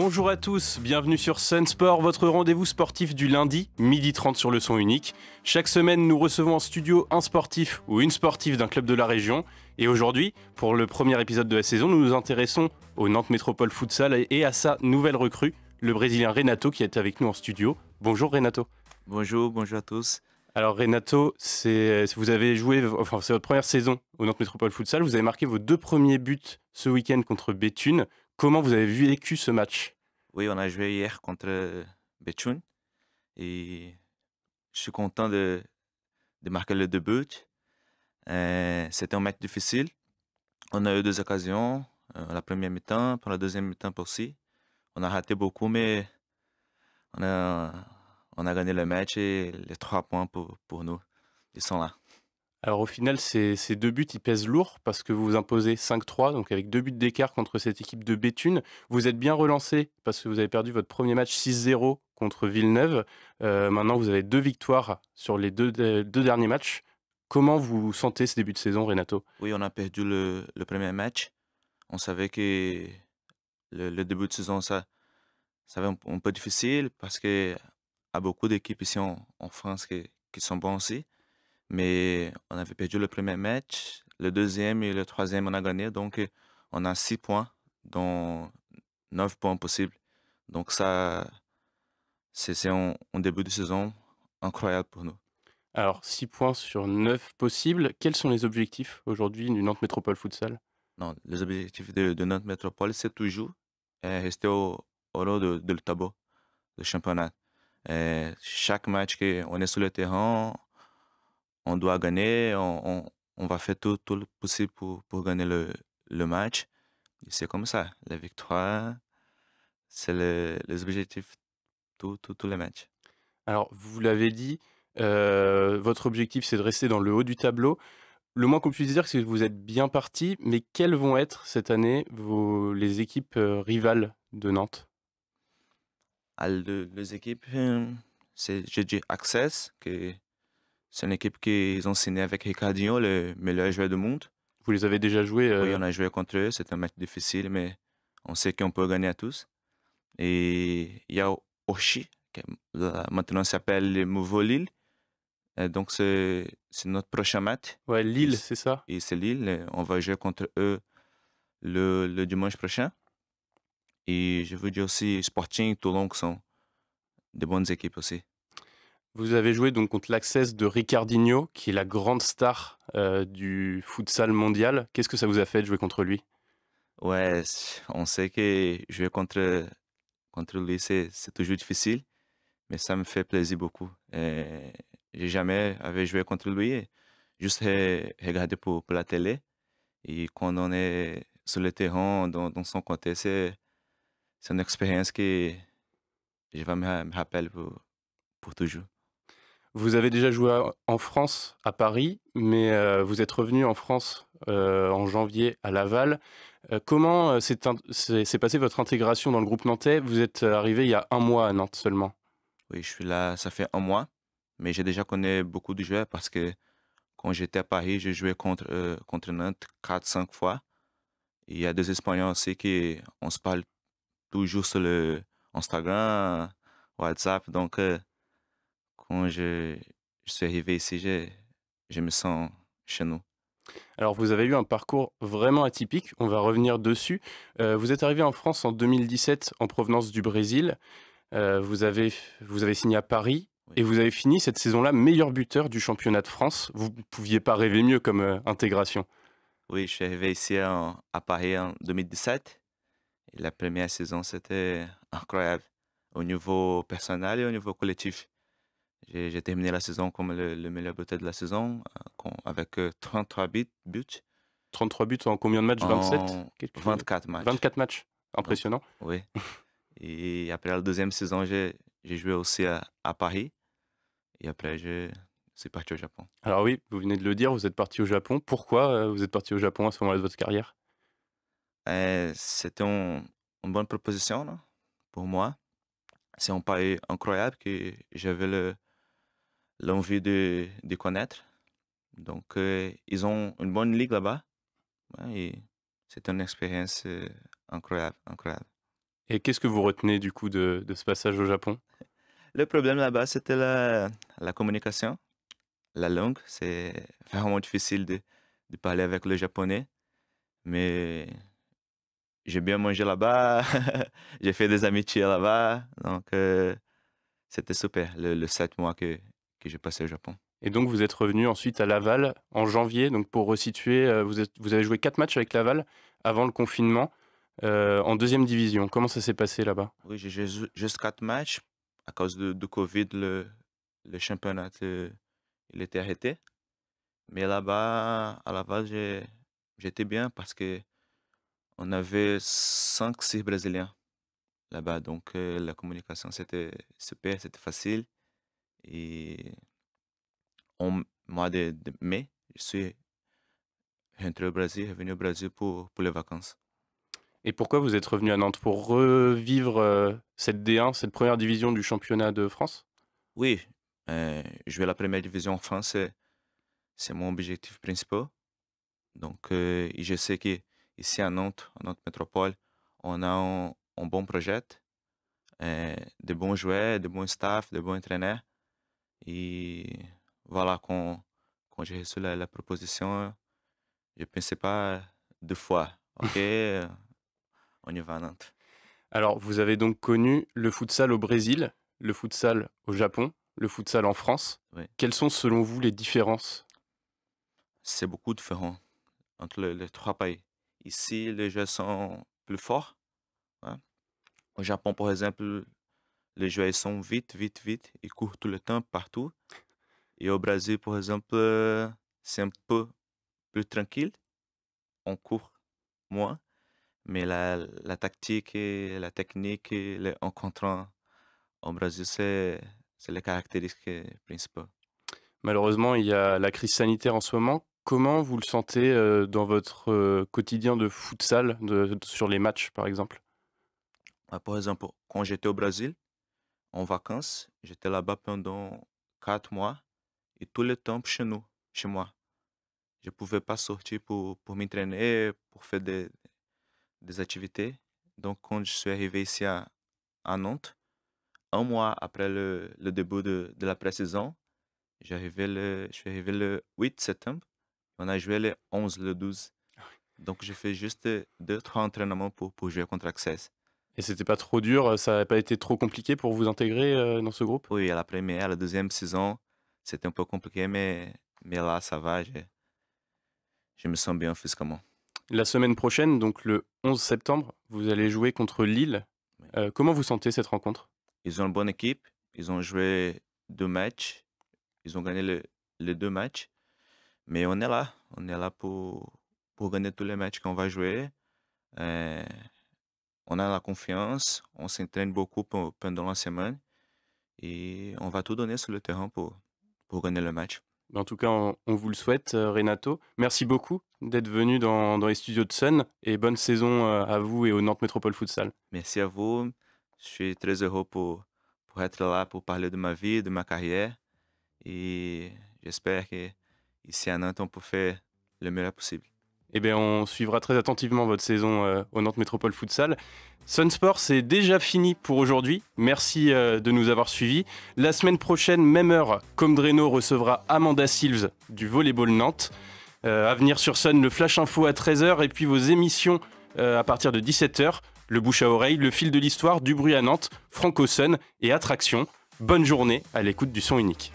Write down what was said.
Bonjour à tous, bienvenue sur Sun Sport, votre rendez-vous sportif du lundi, 12h30 sur le son unique. Chaque semaine, nous recevons en studio un sportif ou une sportive d'un club de la région. Et aujourd'hui, pour le premier épisode de la saison, nous nous intéressons au Nantes Métropole Futsal et à sa nouvelle recrue, le Brésilien Renato, qui est avec nous en studio. Bonjour Renato. Bonjour à tous. Alors Renato, vous avez joué, enfin c'est votre première saison au Nantes Métropole Futsal. Vous avez marqué vos 2 premiers buts ce week-end contre Béthune. Comment vous avez vécu ce match? Oui, on a joué hier contre Béthune et je suis content de marquer le début. C'était un match difficile. On a eu 2 occasions, la première mi-temps, pour la deuxième mi-temps aussi. On a raté beaucoup, mais on a, on a gagné le match et les 3 points pour nous, ils sont là. Alors au final, ces 2 buts, ils pèsent lourd parce que vous vous imposez 5-3, donc avec 2 buts d'écart contre cette équipe de Béthune. Vous êtes bien relancé parce que vous avez perdu votre premier match 6-0 contre Villeneuve. Maintenant, vous avez 2 victoires sur les deux derniers matchs. Comment vous sentez ce début de saison, Renato? Oui, on a perdu le premier match. On savait que le début de saison, ça va être un peu difficile parce qu'il y a beaucoup d'équipes ici en France qui sont bons aussi. Mais on avait perdu le premier match, le deuxième et le troisième, on a gagné. Donc, on a 6 points, dont 9 points possibles. Donc, ça, c'est un début de saison incroyable pour nous. Alors 6 points sur 9 possibles. Quels sont les objectifs aujourd'hui du Nantes Métropole Futsal? Non, les objectifs de notre métropole, c'est toujours rester au haut de le tableau de championnat. Chaque match qu'on est sur le terrain, on doit gagner, on va faire tout le possible pour gagner le match. Et c'est comme ça. La victoire, c'est les objectifs, tous les matchs. Alors vous l'avez dit, votre objectif, c'est de rester dans le haut du tableau. Le moins qu'on puisse dire, c'est que vous êtes bien parti, mais quelles vont être cette année les équipes rivales de Nantes? Les équipes, c'est GG Access, c'est une équipe qu'ils ont signé avec Ricardinho, le meilleur joueur du monde. Vous les avez déjà joués Oui, on a joué contre eux, c'est un match difficile, mais on sait qu'on peut gagner à tous. Et il y a Oshi, qui maintenant s'appelle le Mouveau Lille. Donc, c'est notre prochain match. Ouais, Et, Lille, c'est ça? et c'est Lille. On va jouer contre eux le dimanche prochain. Et je veux dire aussi Sporting, Toulon, qui sont de bonnes équipes aussi. Vous avez joué donc contre l'Access de Ricardinho, qui est la grande star du futsal mondial. Qu'est-ce que ça vous a fait de jouer contre lui? Ouais, on sait que jouer contre lui, c'est toujours difficile, mais ça me fait plaisir beaucoup. J'ai jamais avait joué contre lui, juste regarder pour la télé. Et quand on est sur le terrain, dans son côté, c'est une expérience que je vais me rappeler pour toujours. Vous avez déjà joué en France, à Paris, mais vous êtes revenu en France en janvier à Laval. Comment s'est passée votre intégration dans le groupe nantais? Vous êtes arrivé il y a un mois à Nantes seulement. Oui, je suis là, ça fait un mois, mais j'ai déjà connu beaucoup de joueurs parce que quand j'étais à Paris, j'ai joué contre Nantes 4 5 fois. Et il y a des Espagnols aussi qui, on se parle toujours sur le Instagram, WhatsApp. Donc, quand je suis arrivé ici, je me sens chez nous. Alors vous avez eu un parcours vraiment atypique, on va revenir dessus. Vous êtes arrivé en France en 2017 en provenance du Brésil. Vous avez signé à Paris Oui, et vous avez fini cette saison-là meilleur buteur du championnat de France. Vous ne pouviez pas rêver mieux comme intégration. oui, je suis arrivé ici à Paris en 2017. Et la première saison, c'était incroyable au niveau personnel et au niveau collectif. J'ai terminé la saison comme le meilleur buteur de la saison, avec 33 buts 33 buts en combien de matchs? 27? en 24 matchs. 24 matchs. Donc, Impressionnant. oui. Et après la deuxième saison, j'ai joué aussi à Paris. Et après, je suis parti au Japon. Alors oui, vous venez de le dire, vous êtes parti au Japon. Pourquoi vous êtes parti au Japon à ce moment-là de votre carrière? C'était une bonne proposition là, pour moi. C'est un pays incroyable que j'avais l'envie de connaître. Donc, ils ont une bonne ligue là-bas. Ouais, et c'était une expérience incroyable, incroyable. Et qu'est-ce que vous retenez du coup de ce passage au Japon? Le problème là-bas, c'était la communication, la langue. C'est vraiment difficile de parler avec le japonais, mais j'ai bien mangé là-bas, j'ai fait des amitiés là-bas, donc c'était super, le 7 mois que j'ai passé au Japon. Et donc vous êtes revenu ensuite à Laval en janvier. Donc pour resituer, vous avez joué 4 matchs avec Laval avant le confinement en deuxième division. Comment ça s'est passé là-bas? Oui, j'ai joué juste 4 matchs. À cause de Covid, le championnat, il était arrêté. Mais là-bas, à Laval, j'étais bien parce que on avait 5 6 Brésiliens là-bas. Donc, la communication, c'était super, c'était facile. Et en mois de mai, je suis rentré au Brésil, revenu au Brésil pour les vacances. Et pourquoi vous êtes revenu à Nantes? Pour revivre cette D1, cette première division du championnat de France? Oui, jouer la première division en France, c'est mon objectif principal. Donc, et je sais qu'ici à Nantes Métropole, on a un bon projet, de bons joueurs, de bons staff, de bons entraîneurs. Et voilà, quand j'ai reçu la proposition, je ne pensais pas deux fois. OK, on y va à Nantes. Alors vous avez donc connu le futsal au Brésil, le futsal au Japon, le futsal en France. Oui. Quelles sont selon vous les différences? C'est beaucoup différent entre les trois pays. Ici, les joueurs sont plus forts, hein. Au Japon, par exemple, les joueurs sont vite, vite, vite. Ils courent tout le temps, partout. Et au Brésil, par exemple, c'est un peu plus tranquille. On court moins. Mais la tactique et la technique, en contrant au Brésil, c'est les caractéristiques principales. Malheureusement, il y a la crise sanitaire en ce moment. Comment vous le sentez dans votre quotidien de futsal, sur les matchs par exemple? Par exemple, quand j'étais au Brésil, en vacances, j'étais là-bas pendant 4 mois et tout le temps chez nous, chez moi. Je ne pouvais pas sortir pour m'entraîner, pour faire des activités. Donc, quand je suis arrivé ici à Nantes, un mois après le début de la pré-saison, je suis arrivé le 8 septembre. On a joué le 11, le 12. Donc, j'ai fait juste 2, 3 entraînements pour jouer contre Access. Et c'était pas trop dur, ça n'a pas été trop compliqué pour vous intégrer dans ce groupe? Oui, à la première, à la deuxième saison, c'était un peu compliqué, mais là, ça va. Je me sens bien physiquement. La semaine prochaine, donc le 11 septembre, vous allez jouer contre Lille. Oui. Comment vous sentez cette rencontre? Ils ont une bonne équipe. Ils ont joué 2 matchs. Ils ont gagné les 2 matchs. Mais on est là. On est là pour gagner tous les matchs qu'on va jouer. Euh, on a la confiance. On s'entraîne beaucoup pendant la semaine. Et on va tout donner sur le terrain pour gagner le match. En tout cas, on vous le souhaite, Renato. Merci beaucoup d'être venu dans les studios de Sun et bonne saison à vous et au Nantes Métropole Futsal. Merci à vous. Je suis très heureux pour être là, pour parler de ma vie, de ma carrière. Et j'espère qu'ici à Nantes, on peut faire le meilleur possible. Eh bien, on suivra très attentivement votre saison au Nantes Métropole Futsal. Sun Sport, c'est déjà fini pour aujourd'hui. Merci de nous avoir suivis. La semaine prochaine, même heure, Comdreno recevra Amanda Silves du Volleyball Nantes. À venir sur Sun, le Flash Info à 13h et puis vos émissions à partir de 17h. Le bouche à oreille, le fil de l'histoire, du bruit à Nantes, Franco Sun et Attraction. Bonne journée à l'écoute du son unique.